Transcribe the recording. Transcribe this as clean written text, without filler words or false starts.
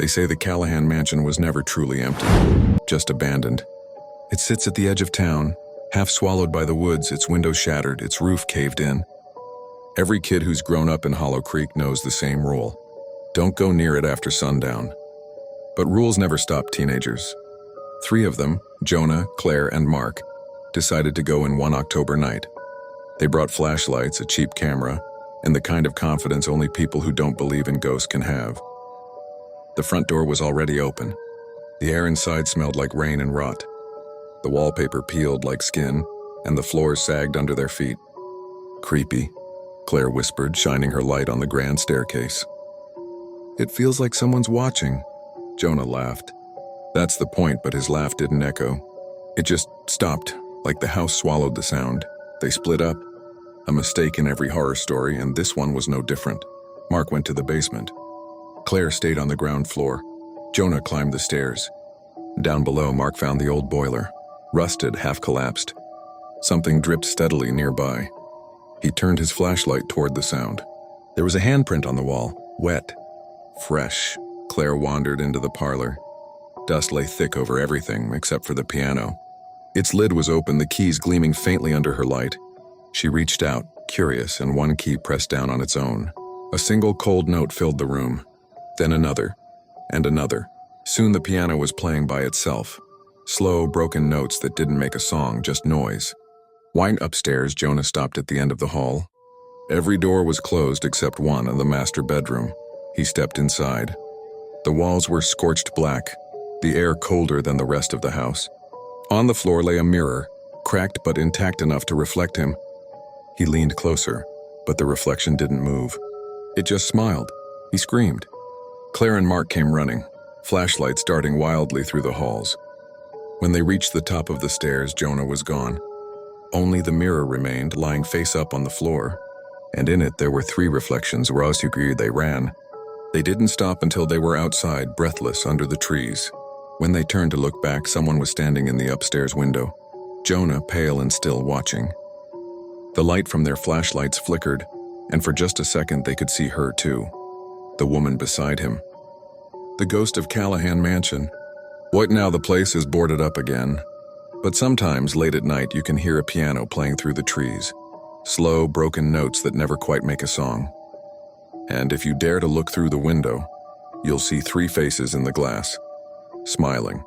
They say the Callahan Mansion was never truly empty, just abandoned. It sits at the edge of town, half swallowed by the woods, its windows shattered, its roof caved in. Every kid who's grown up in Hollow Creek knows the same rule. Don't go near it after sundown. But rules never stop teenagers. 3 of them, Jonah, Claire, and Mark, decided to go in one October night. They brought flashlights, a cheap camera, and the kind of confidence only people who don't believe in ghosts can have. The front door was already open. The air inside smelled like rain and rot. The wallpaper peeled like skin, and the floors sagged under their feet. Creepy, Claire whispered, shining her light on the grand staircase. It feels like someone's watching, Jonah laughed. That's the point, but his laugh didn't echo. It just stopped, like the house swallowed the sound. They split up. A mistake in every horror story, and this one was no different. Mark went to the basement. Claire stayed on the ground floor. Jonah climbed the stairs. Down below, Mark found the old boiler, rusted, half collapsed. Something dripped steadily nearby. He turned his flashlight toward the sound. There was a handprint on the wall, wet, fresh. Claire wandered into the parlor. Dust lay thick over everything except for the piano. Its lid was open, the keys gleaming faintly under her light. She reached out, curious, and one key pressed down on its own. A single cold note filled the room. Then another, and another. Soon the piano was playing by itself. Slow, broken notes that didn't make a song, just noise. Winding upstairs, Jonah stopped at the end of the hall. Every door was closed except one in the master bedroom. He stepped inside. The walls were scorched black, the air colder than the rest of the house. On the floor lay a mirror, cracked but intact enough to reflect him. He leaned closer, but the reflection didn't move. It just smiled. He screamed. Claire and Mark came running, flashlights darting wildly through the halls. When they reached the top of the stairs, Jonah was gone. Only the mirror remained, lying face up on the floor, and in it there were 3 reflections. They ran. They didn't stop until they were outside, breathless, under the trees. When they turned to look back, someone was standing in the upstairs window. Jonah, pale and still, watching. The light from their flashlights flickered, and for just a second they could see her too. The woman beside him. The Ghost of Callahan Mansion. What now, the place is boarded up again. But sometimes, late at night, you can hear a piano playing through the trees. Slow, broken notes that never quite make a song. And if you dare to look through the window, you'll see 3 faces in the glass, smiling.